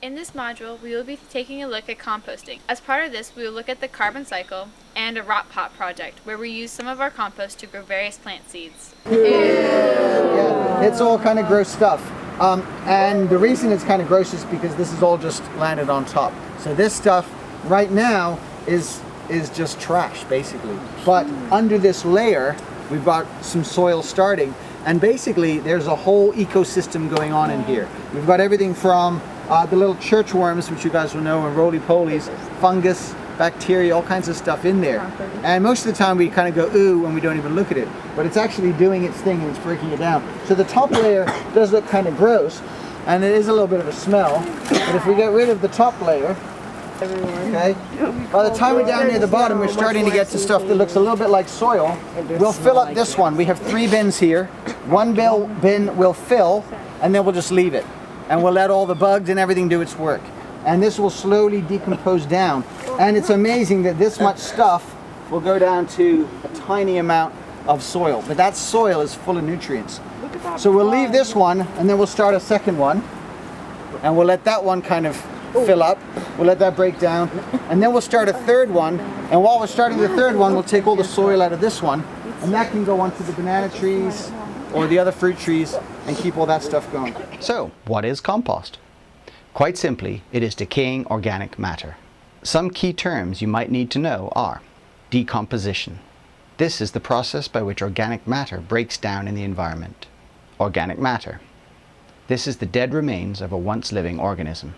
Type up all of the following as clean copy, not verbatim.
In this module, we will be taking a look at composting. As part of this, we will look at the carbon cycle and a rot pot project, where we use some of our compost to grow various plant seeds. Yeah, it's all kind of gross stuff. And the reason it's kind of gross is because this is all just landed on top. So this stuff right now is just trash, basically. But under this layer, we've got some soil starting. And basically, there's a whole ecosystem going on in here. We've got everything from the little church worms, which you guys will know, and roly-polies, fungus, bacteria, all kinds of stuff in there. And most of the time we kind of go, ooh, when we don't even look at it. But it's actually doing its thing and it's breaking it down. So the top layer does look kind of gross, and it is a little bit of a smell. But if we get rid of the top layer, okay, by the time we're down near the bottom, we're starting to get to stuff that looks a little bit like soil. We'll fill up this one. We have 3 bins here. One bin will fill, and then we'll just leave it. And we'll let all the bugs and everything do its work. And this will slowly decompose down. And it's amazing that this much stuff will go down to a tiny amount of soil. But that soil is full of nutrients. So we'll leave this one, and then we'll start a second one. And we'll let that one kind of fill up. We'll let that break down. And then we'll start a third one. And while we're starting the third one, we'll take all the soil out of this one. And that can go onto the banana trees or the other fruit trees and keep all that stuff going. So, what is compost? Quite simply, it is decaying organic matter. Some key terms you might need to know are decomposition. This is the process by which organic matter breaks down in the environment. Organic matter. This is the dead remains of a once living organism.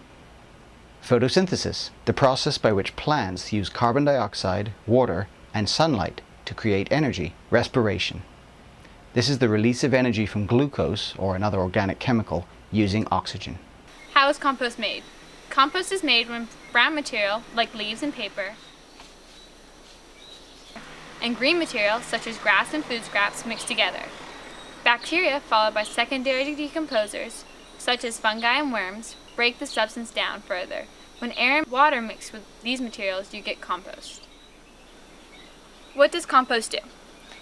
Photosynthesis, the process by which plants use carbon dioxide, water, and sunlight to create energy. Respiration. This is the release of energy from glucose, or another organic chemical, using oxygen. How is compost made? Compost is made when brown material, like leaves and paper, and green material, such as grass and food scraps, mix together. Bacteria, followed by secondary decomposers, such as fungi and worms, break the substance down further. When air and water mix with these materials, you get compost. What does compost do?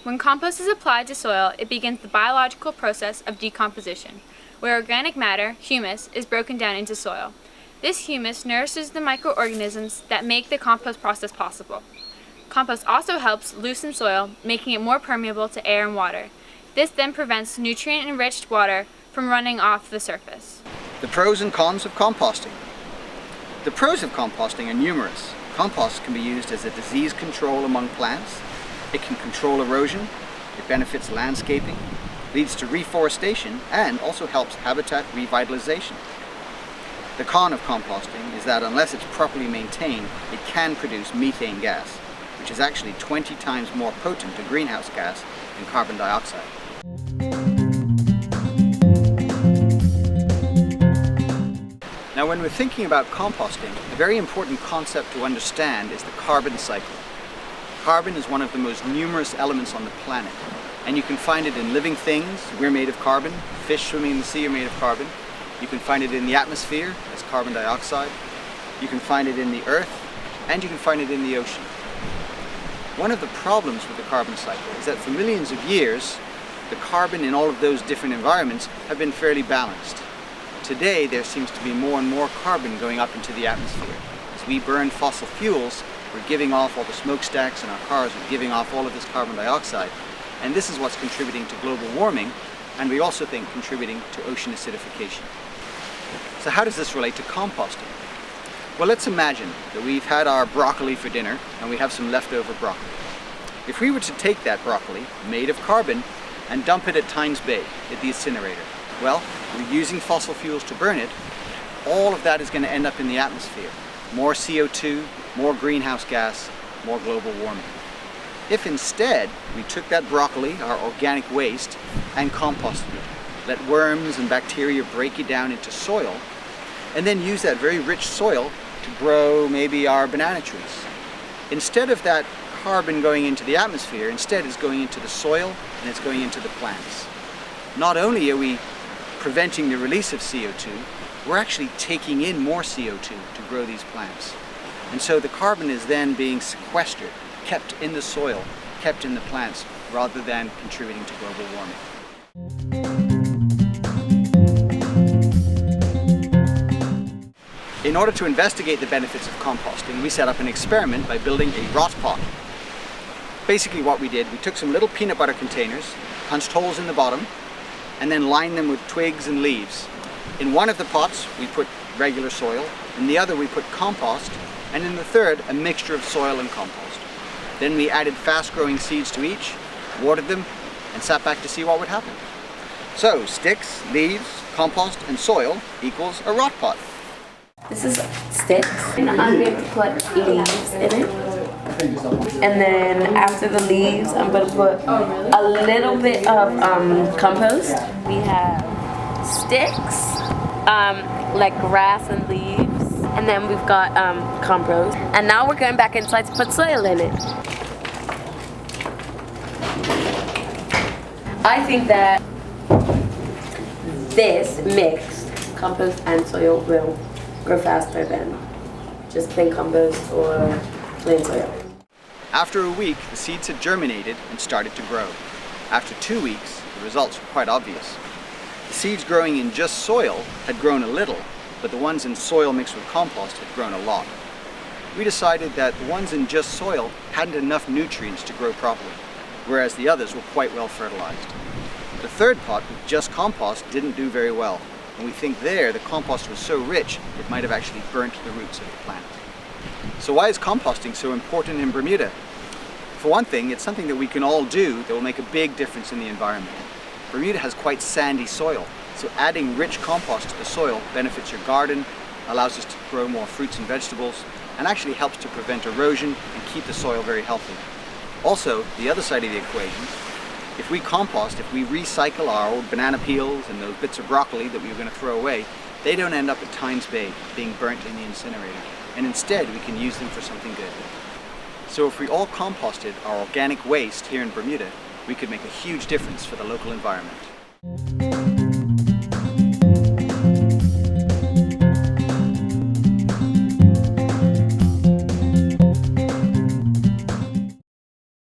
When compost is applied to soil, it begins the biological process of decomposition, where organic matter, humus, is broken down into soil. This humus nourishes the microorganisms that make the compost process possible. Compost also helps loosen soil, making it more permeable to air and water. This then prevents nutrient-enriched water from running off the surface. The pros and cons of composting. The pros of composting are numerous. Compost can be used as a disease control among plants. It can control erosion, it benefits landscaping, leads to reforestation, and also helps habitat revitalization. The con of composting is that unless it's properly maintained, it can produce methane gas, which is actually 20 times more potent a greenhouse gas than carbon dioxide. Now, when we're thinking about composting, a very important concept to understand is the carbon cycle. Carbon is one of the most numerous elements on the planet, and you can find it in living things. We're made of carbon. Fish swimming in the sea are made of carbon. You can find it in the atmosphere as carbon dioxide. You can find it in the earth, and you can find it in the ocean. One of the problems with the carbon cycle is that for millions of years, the carbon in all of those different environments have been fairly balanced. Today, there seems to be more and more carbon going up into the atmosphere. As we burn fossil fuels, we're giving off all the smokestacks in our cars, we're giving off all of this carbon dioxide. And this is what's contributing to global warming, and we also think contributing to ocean acidification. So how does this relate to composting? Well, let's imagine that we've had our broccoli for dinner, and we have some leftover broccoli. If we were to take that broccoli, made of carbon, and dump it at Tynes Bay, at the incinerator, well, we're using fossil fuels to burn it. All of that is going to end up in the atmosphere. More CO2, more greenhouse gas, more global warming. If instead we took that broccoli, our organic waste, and composted it, let worms and bacteria break it down into soil, and then use that very rich soil to grow maybe our banana trees. Instead of that carbon going into the atmosphere, instead it's going into the soil and it's going into the plants. Not only are we preventing the release of CO2, we're actually taking in more CO2 to grow these plants. And so the carbon is then being sequestered, kept in the soil, kept in the plants, rather than contributing to global warming. In order to investigate the benefits of composting, we set up an experiment by building a rot pot. Basically what we did, we took some little peanut butter containers, punched holes in the bottom, and then lined them with twigs and leaves. In one of the pots we put regular soil, in the other we put compost, and in the third a mixture of soil and compost. Then we added fast-growing seeds to each, watered them, and sat back to see what would happen. So sticks, leaves, compost, and soil equals a rot pot. This is sticks, and I'm going to put leaves in it. And then after the leaves, I'm going to put a little bit of compost. We have sticks, like grass and leaves, and then we've got compost. And now we're going back inside to put soil in it. I think that this mixed compost and soil will grow faster than just plain compost or plain soil. After a week, the seeds had germinated and started to grow. After 2 weeks, the results were quite obvious. The seeds growing in just soil had grown a little, but the ones in soil mixed with compost had grown a lot. We decided that the ones in just soil hadn't enough nutrients to grow properly, whereas the others were quite well fertilized. The third pot with just compost didn't do very well, and we think there the compost was so rich it might have actually burnt the roots of the plant. So why is composting so important in Bermuda? For one thing, it's something that we can all do that will make a big difference in the environment. Bermuda has quite sandy soil, so adding rich compost to the soil benefits your garden, allows us to grow more fruits and vegetables, and actually helps to prevent erosion and keep the soil very healthy. Also, the other side of the equation, if we compost, if we recycle our old banana peels and those bits of broccoli that we were going to throw away, they don't end up at Tynes Bay being burnt in the incinerator, and instead we can use them for something good. So if we all composted our organic waste here in Bermuda, we could make a huge difference for the local environment.